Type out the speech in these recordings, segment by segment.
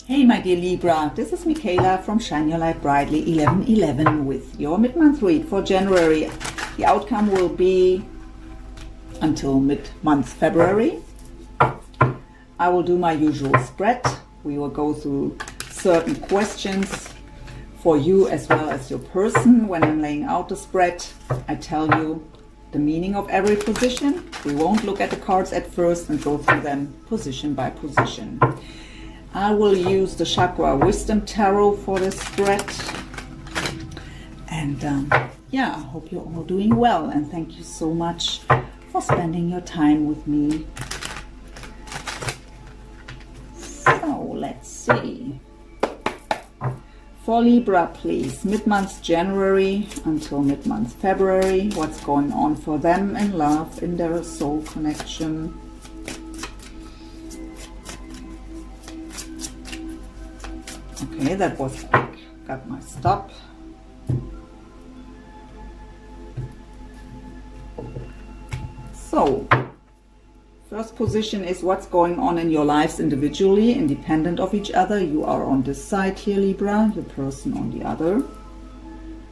Hey my dear Libra, this is Michaela from Shine Your Light Brightly 1111 with your mid-month read for January. The outcome will be until mid-month February. I will do my usual spread. We will go through certain questions for you as well as your person. When I'm laying out the spread, I tell you the meaning of every position. We won't look at the cards at first and go through them position by position. I will use the Chakra Wisdom Tarot for this spread. And yeah, I hope you're all doing well. And thank you so much for spending your time with me. So let's see. For Libra, please, mid-month January until mid-month February. What's going on for them in love, in their soul connection? Okay, that was quick. Got my stop. So, first position is what's going on in your lives individually, independent of each other. You are on this side here, Libra, your person on the other.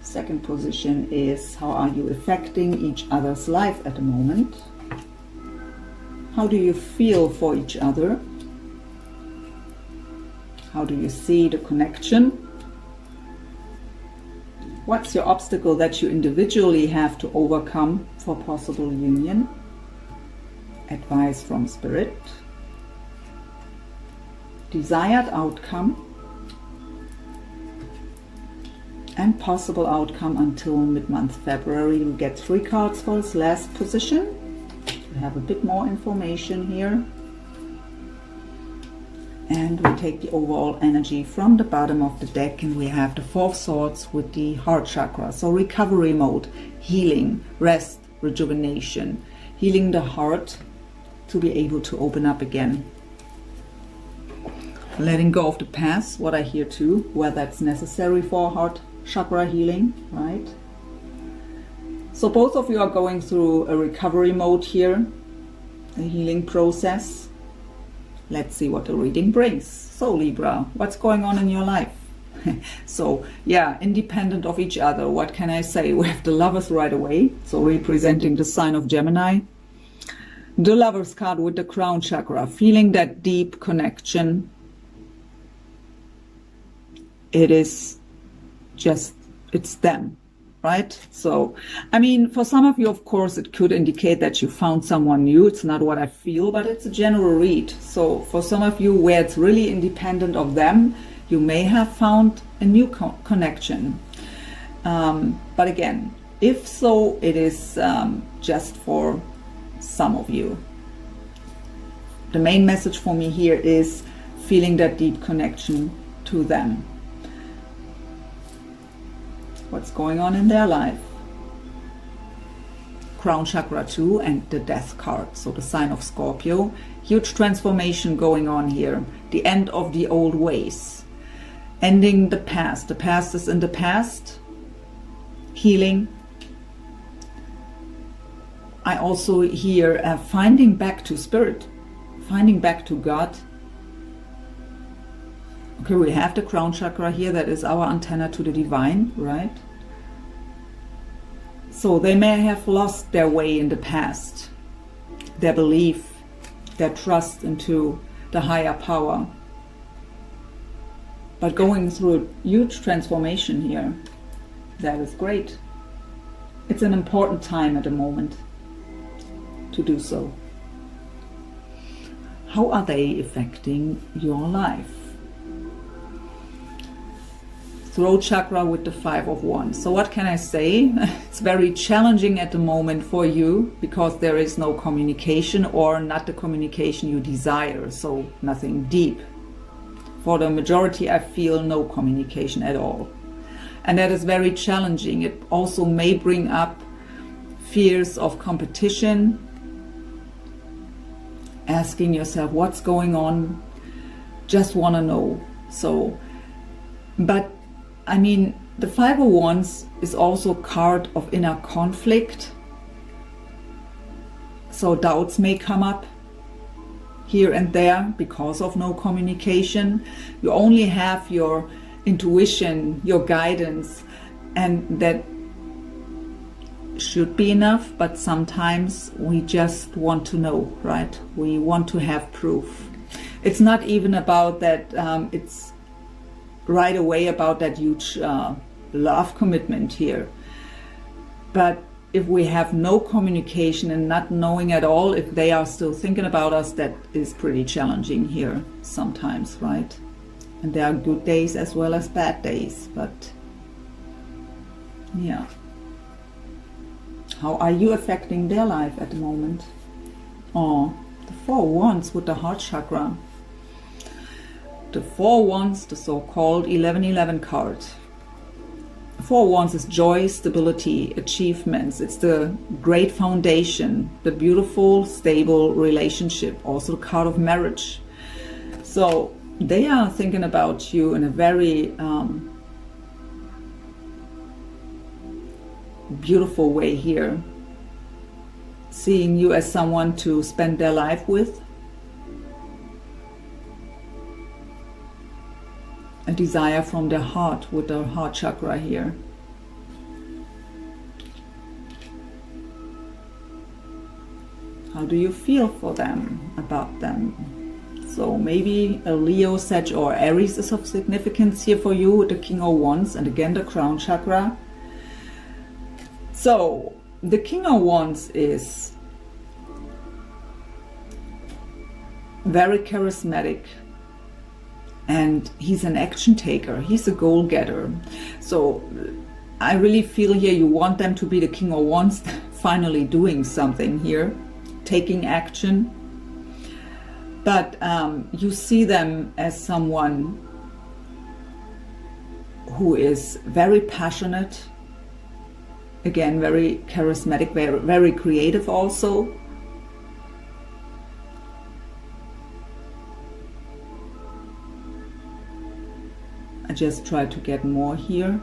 Second position is how are you affecting each other's life at the moment? How do you feel for each other? How do you see the connection? What's your obstacle that you individually have to overcome for possible union? Advice from Spirit. Desired outcome. And possible outcome until mid-month February. We get 3 cards for this last position. We have a bit more information here. And we take the overall energy from the bottom of the deck, and we have the 4 of Swords with the heart chakra. So recovery mode, healing, rest, rejuvenation, healing the heart to be able to open up again. Letting go of the past, what I hear too, where that's necessary for heart chakra healing, right? So both of you are going through a recovery mode here, a healing process. Let's see what the reading brings. So Libra, what's going on in your life? So yeah, independent of each other, what can I say? We have the Lovers right away, so representing the sign of Gemini. The Lovers card with the crown chakra, feeling that deep connection. It is just, it's them. Right? So, I mean, for some of you, of course, it could indicate that you found someone new. It's not what I feel, but it's a general read. So for some of you where it's really independent of them, you may have found a new connection. But again, if so, it is just for some of you. The main message for me here is feeling that deep connection to them. What's going on in their life? Crown chakra 2 and the Death card, so the sign of Scorpio. Huge transformation going on here. The end of the old ways. Ending the past. The past is in the past. Healing. I also hear finding back to Spirit. Finding back to God. Okay, we have the crown chakra here, that is our antenna to the divine, right? So they may have lost their way in the past, their belief, their trust into the higher power. But going through a huge transformation here, that is great. It's an important time at the moment to do so. How are they affecting your life? Throat chakra with the 5 of Wands. So what can I say? It's very challenging at the moment for you because there is no communication, or not the communication you desire, so nothing deep. For the majority, I feel no communication at all. And that is very challenging. It also may bring up fears of competition, asking yourself what's going on, just want to know. So, but I mean, the 5 of Wands is also a card of inner conflict. So doubts may come up. here and there because of no communication. You only have your intuition, your guidance, and that should be enough, but sometimes we just want to know, right? We want to have proof. It's not even about that, it's right away about that huge love commitment here. But if we have no communication and not knowing at all if they are still thinking about us, that is pretty challenging here sometimes, right? And there are good days as well as bad days, but yeah. How are you affecting their life at the moment? Oh, the Four of Wands with the heart chakra. The Four of Wands, the so-called 1111 card. Four of Wands is joy, stability, achievements. It's the great foundation, the beautiful, stable relationship. Also the card of marriage. So they are thinking about you in a very beautiful way here. Seeing you as someone to spend their life with. A desire from their heart with the heart chakra here. How do you feel for them, about them? So maybe a Leo, Sag or Aries is of significance here for you with the King of Wands and again the crown chakra. So the King of Wands is very charismatic. And he's an action taker. He's a goal getter. So I really feel here you want them to be the King of Wands, finally doing something here, taking action. But you see them as someone who is very passionate, again, very charismatic, very, very creative also. I just try to get more here.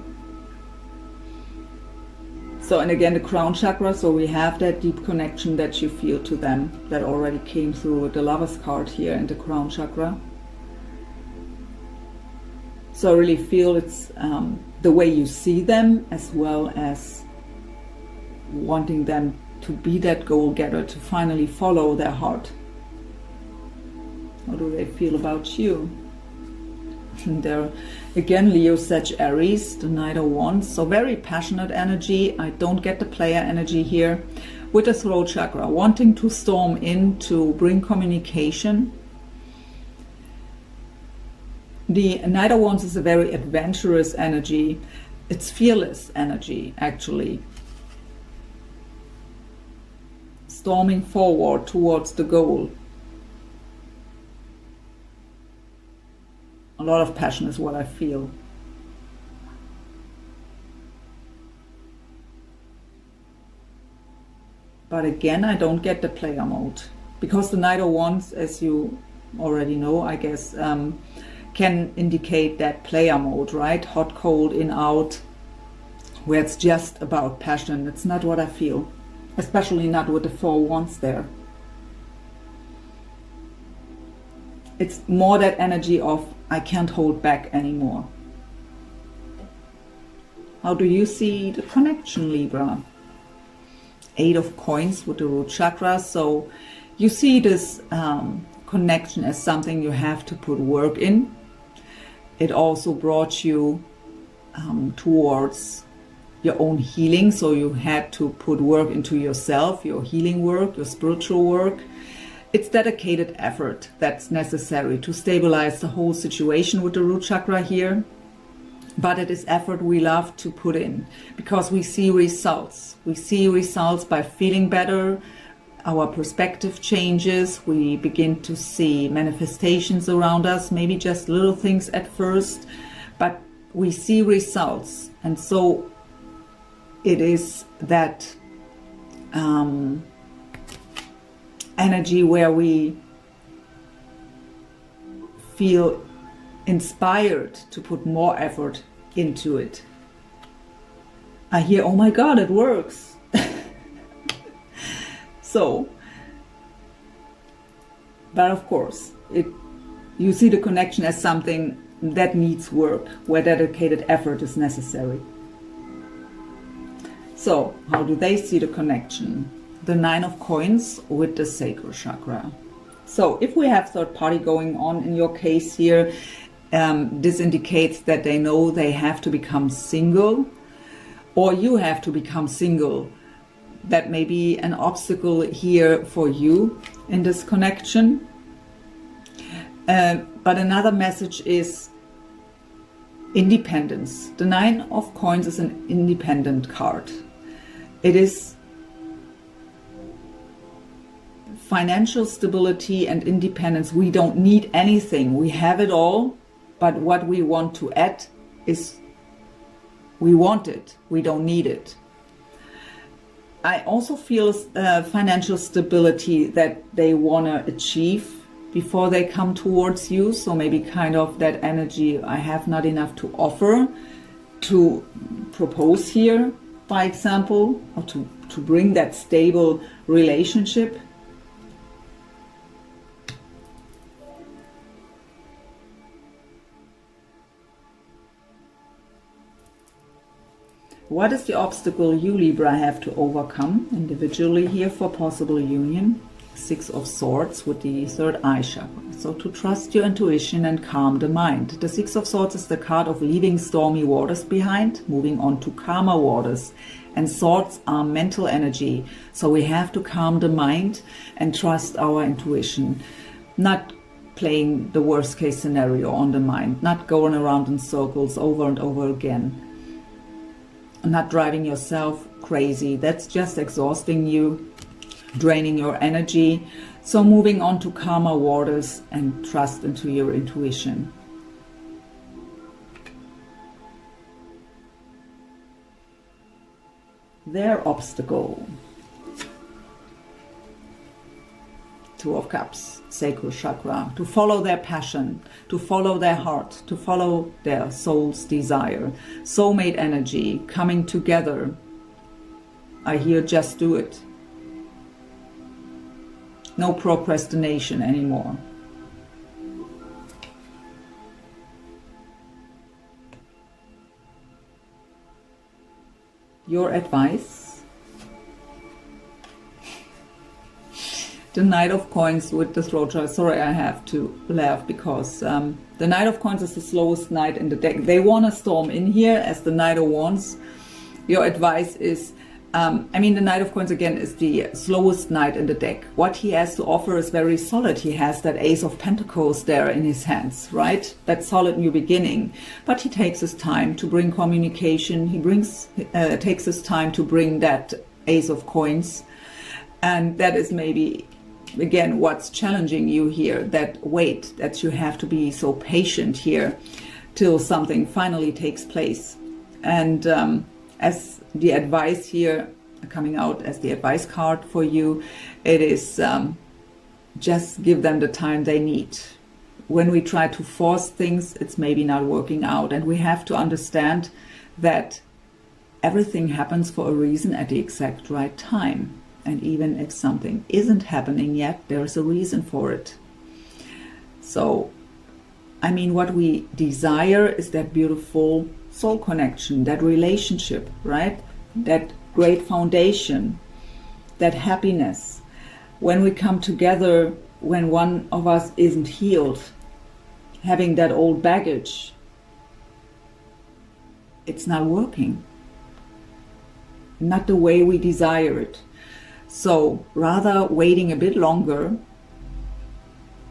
So, and again, the crown chakra, so we have that deep connection that you feel to them that already came through with the Lover's card here in the crown chakra. So I really feel it's the way you see them as well as wanting them to be that goal getter, to finally follow their heart. How do they feel about you? And there again, Leo, Sag, Aries, the Knight of Wands, so very passionate energy. I don't get the player energy here. With the throat chakra, wanting to storm in to bring communication. The Knight of Wands is a very adventurous energy. It's fearless energy, actually. Storming forward towards the goal. A lot of passion is what I feel. But again, I don't get the player mode. Because the Knight of Wands, as you already know, I guess, can indicate that player mode, right? Hot, cold, in, out, where it's just about passion. It's not what I feel. Especially not with the Four of Wands there. It's more that energy of I can't hold back anymore. How do you see the connection, Libra? Eight of Coins with the root chakra. So you see this connection as something you have to put work in. It also brought you towards your own healing. So you had to put work into yourself, your healing work, your spiritual work. It's dedicated effort that's necessary to stabilize the whole situation with the root chakra here. But it is effort we love to put in because we see results. We see results by feeling better. Our perspective changes. We begin to see manifestations around us, maybe just little things at first, but we see results. And so it is that energy where we feel inspired to put more effort into it. I hear, oh my God, it works. So But of course, you see the connection as something that needs work, where dedicated effort is necessary. So, how do they see the connection? The 9 of Coins with the sacral chakra. So, if we have third party going on in your case here, this indicates that they know they have to become single, or you have to become single. That may be an obstacle here for you in this connection. But another message is independence. The 9 of Coins is an independent card. It is financial stability and independence. We don't need anything. We have it all. But what we want to add is we want it. We don't need it. I also feel financial stability that they want to achieve before they come towards you. So maybe kind of that energy, I have not enough to offer, to propose here, by example, or to bring that stable relationship. What is the obstacle you, Libra, have to overcome individually here for possible union? 6 of Swords with the third eye chakra. So to trust your intuition and calm the mind. The 6 of Swords is the card of leaving stormy waters behind, moving on to calmer waters. And swords are mental energy. So we have to calm the mind and trust our intuition. Not playing the worst case scenario on the mind. Not going around in circles over and over again. Not driving yourself crazy. That's just exhausting you, draining your energy. So moving on to calmer waters and trust into your intuition. Their obstacle. 2 of Cups, sacral chakra. To follow their passion, to follow their heart, to follow their soul's desire. Soulmate energy, coming together. I hear just do it. No procrastination anymore. Your advice? The Knight of Coins with the throat chakra. Sorry, I have to laugh because the Knight of Coins is the slowest knight in the deck. They want to storm in here as the Knight of Wands. Your advice is, the Knight of Coins again is the slowest knight in the deck. What he has to offer is very solid. He has that Ace of Pentacles there in his hands, right? That solid new beginning. But he takes his time to bring communication. He takes his time to bring that Ace of Coins. And that is maybe, again, what's challenging you here, that wait, that you have to be so patient here till something finally takes place. And as the advice here, coming out as the advice card for you, it is just give them the time they need. When we try to force things, it's maybe not working out. And we have to understand that everything happens for a reason at the exact right time. And even if something isn't happening yet, there's a reason for it. So, what we desire is that beautiful soul connection, that relationship, right? That great foundation, that happiness. When we come together, when one of us isn't healed, having that old baggage, it's not working. Not the way we desire it. So rather waiting a bit longer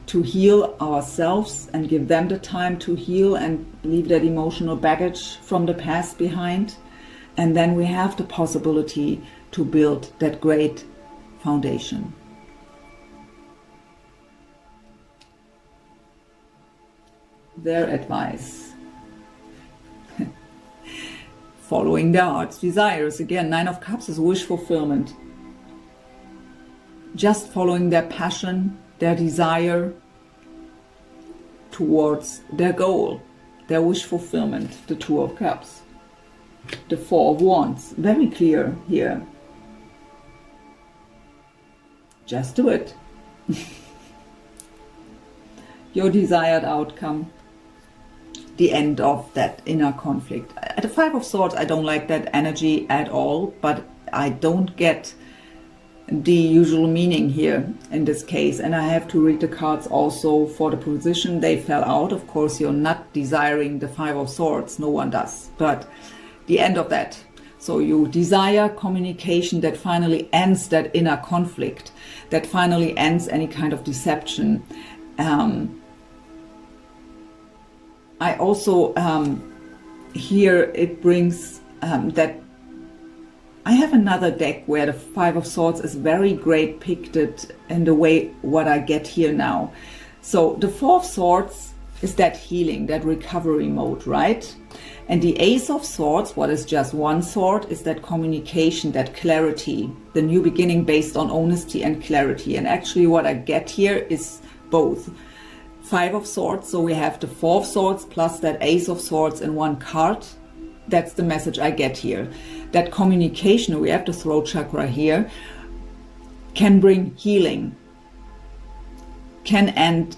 to heal ourselves and give them the time to heal and leave that emotional baggage from the past behind. And then we have the possibility to build that great foundation. Their advice. Following their heart's desires. Again, 9 of Cups is wish fulfillment. Just following their passion, their desire towards their goal, their wish fulfillment. The 2 of Cups. The 4 of Wands. Very clear here. Just do it. your desired outcome, the end of that inner conflict. At the Five of Swords, I don't like that energy at all, but I don't get the usual meaning here in this case, and I have to read the cards also for the position they fell out. Of course, you're not desiring the Five of Swords, no one does, but the end of that. So you desire communication that finally ends that inner conflict, that finally ends any kind of deception. I also here it brings that I have another deck where the Five of Swords is very great pictured in the way what I get here now. So the Four of Swords is that healing, that recovery mode, right? And the Ace of Swords, what is just one sword, is that communication, that clarity, the new beginning based on honesty and clarity. And actually what I get here is both. Five of Swords, so we have the Four of Swords plus that Ace of Swords in one card. That's the message I get here. That communication, we have the throat chakra here, can bring healing, can end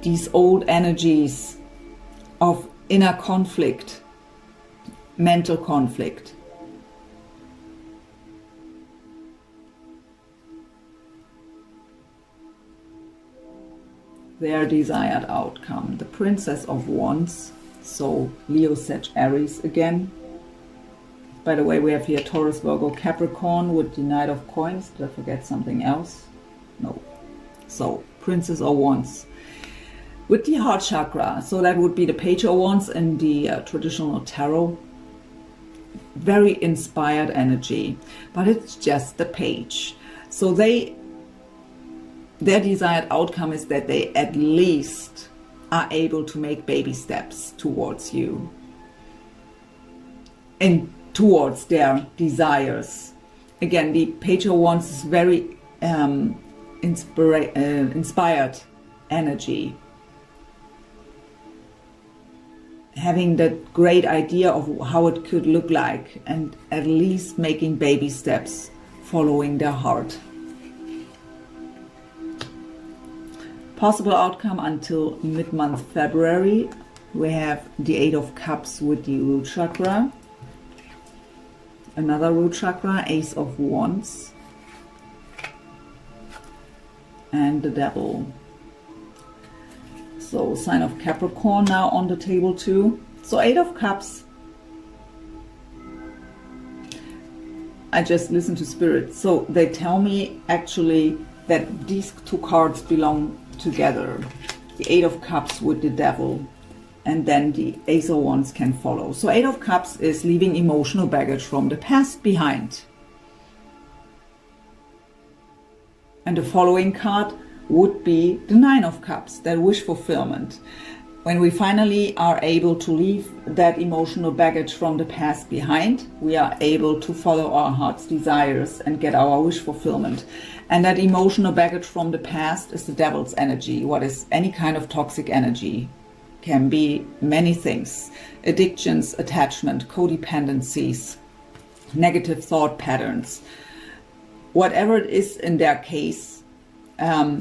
these old energies of inner conflict, mental conflict. Their desired outcome, the Princess of Wands, so Leo, Sag, Aries again. By the way, we have here Taurus, Virgo, Capricorn with the Knight of Coins. Did I forget something else? No. So, Princess of Wands. With the heart chakra, so that would be the Page of Wands in the traditional tarot. Very inspired energy, but it's just the page. So their desired outcome is that they at least are able to make baby steps towards you and towards their desires. Again, the Page of Wands is very inspired energy. Having that great idea of how it could look like and at least making baby steps, following their heart. Possible outcome until mid-month February. We have the Eight of Cups with the root chakra. Another root chakra, Ace of Wands. And the Devil. So sign of Capricorn now on the table too. So Eight of Cups. I just listen to Spirit. So they tell me actually that these two cards belong together. The Eight of Cups with the Devil, and then the Ace of Wands can follow. So Eight of Cups is leaving emotional baggage from the past behind. And the following card would be the Nine of Cups, that wish fulfillment. When we finally are able to leave that emotional baggage from the past behind, we are able to follow our heart's desires and get our wish fulfillment. And that emotional baggage from the past is the Devil's energy. What is any kind of toxic energy? Can be many things. Addictions, attachment, codependencies, negative thought patterns. Whatever it is in their case, or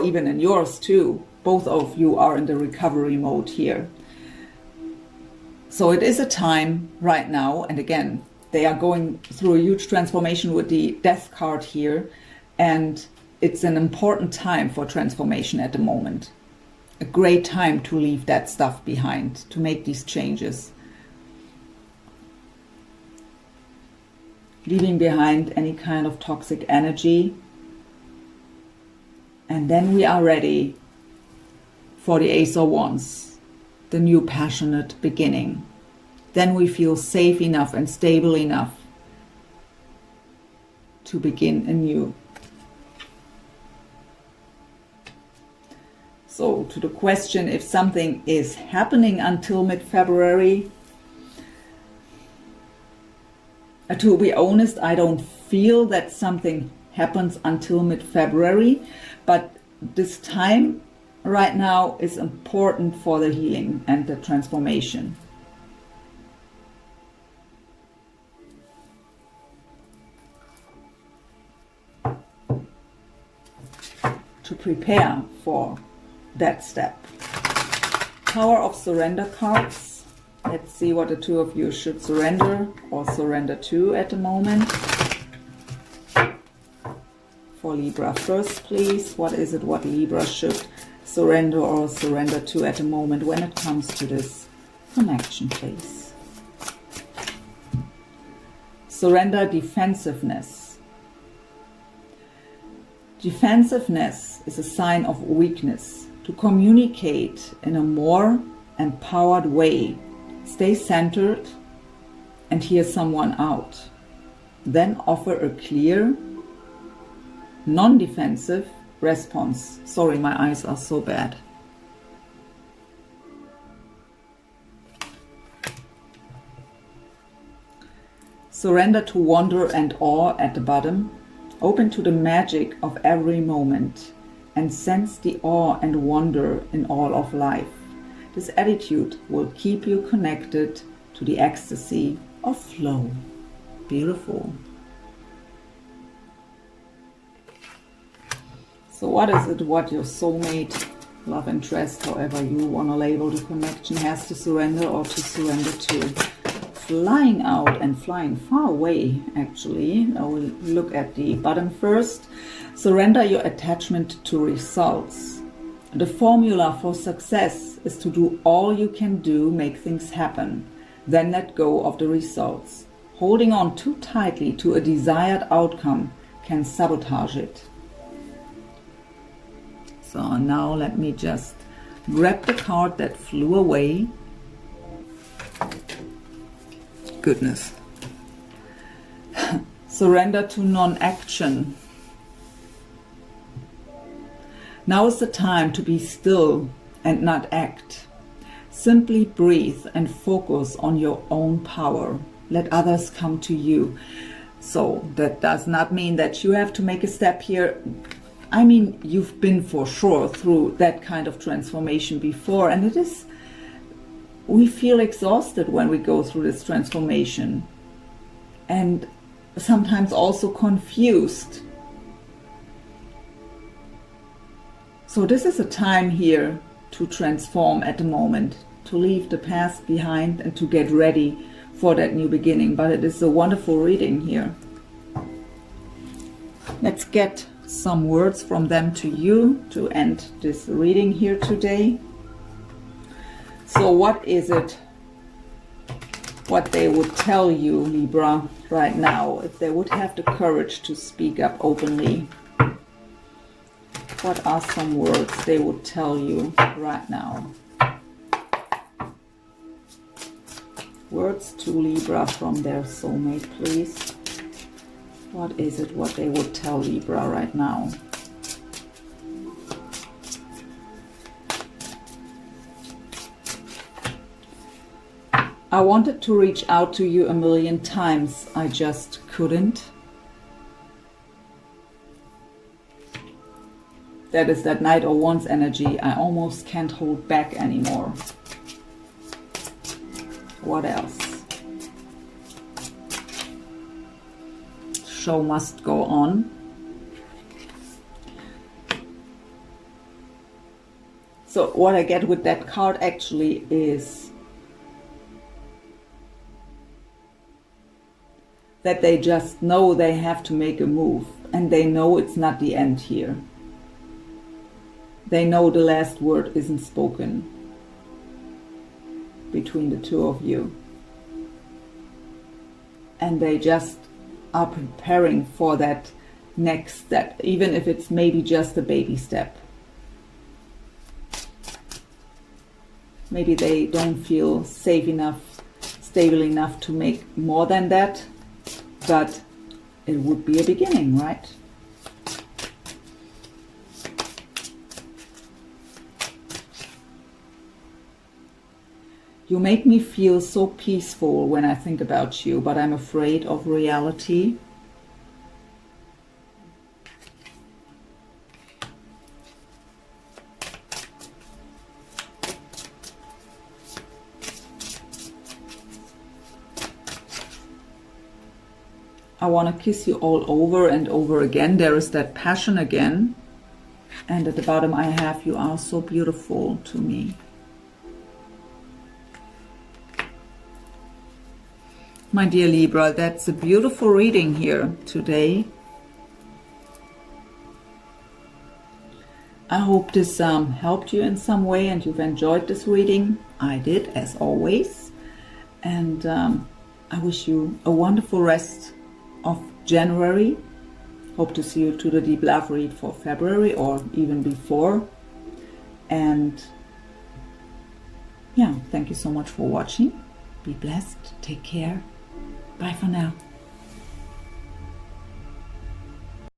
even in yours too, both of you are in the recovery mode here. So it is a time right now, and again, they are going through a huge transformation with the Death card here, and it's an important time for transformation at the moment. A great time to leave that stuff behind, to make these changes. Leaving behind any kind of toxic energy. And then we are ready for the Ace of Wands, the new passionate beginning. Then we feel safe enough and stable enough to begin anew. So to the question if something is happening until mid-February, to be honest, I don't feel that something happens until mid-February, but this time right now is important for the healing and the transformation. To prepare for that step. Power of surrender cards. Let's see what the two of you should surrender or surrender to at the moment. For Libra first, please. What is it what Libra should surrender or surrender to at the moment when it comes to this connection, please? Surrender defensiveness. Defensiveness is a sign of weakness. To communicate in a more empowered way, stay centered and hear someone out. Then offer a clear, non-defensive response. Sorry, my eyes are so bad. Surrender to wonder and awe at the bottom. Open to the magic of every moment and sense the awe and wonder in all of life. This attitude will keep you connected to the ecstasy of flow. Beautiful. So what is it what your soulmate, love interest, however you want to label the connection, has to surrender or to surrender to? Flying out and flying far away, actually. I will look at the bottom first. Surrender your attachment to results. The formula for success is to do all you can do, make things happen, then let go of the results. Holding on too tightly to a desired outcome can sabotage it. So now let me just grab the card that flew away. Goodness. Surrender to non-action. Now is the time to be still and not act. Simply breathe and focus on your own power. Let others come to you. So that does not mean that you have to make a step here. I mean, you've been for sure through that kind of transformation before, and we feel exhausted when we go through this transformation, and sometimes also confused. So this is a time here to transform at the moment, to leave the past behind and to get ready for that new beginning. But it is a wonderful reading here. Let's get some words from them to you to end this reading here today. So what is it what they would tell you, Libra, right now, if they would have the courage to speak up openly? What are some words they would tell you right now? Words to Libra from their soulmate, please. What is it what they would tell Libra right now? I wanted to reach out to you a million times. I just couldn't. That is that Knight of Wands energy. I almost can't hold back anymore. What else? Show must go on. So what I get with that card actually is that they just know they have to make a move, and they know it's not the end here. They know the last word isn't spoken between the two of you. And they just are preparing for that next step, even if it's maybe just a baby step. Maybe they don't feel safe enough, stable enough to make more than that, but it would be a beginning, right? You make me feel so peaceful when I think about you, but I'm afraid of reality. I want to kiss you all over and over again. There is that passion again. And at the bottom I have, you are so beautiful to me. My dear Libra, that's a beautiful reading here today. I hope this helped you in some way and you've enjoyed this reading. I did, as always. And I wish you a wonderful rest of January. Hope to see you to the Deep Love read for February or even before. And yeah, thank you so much for watching. Be blessed. Take care. Bye for now.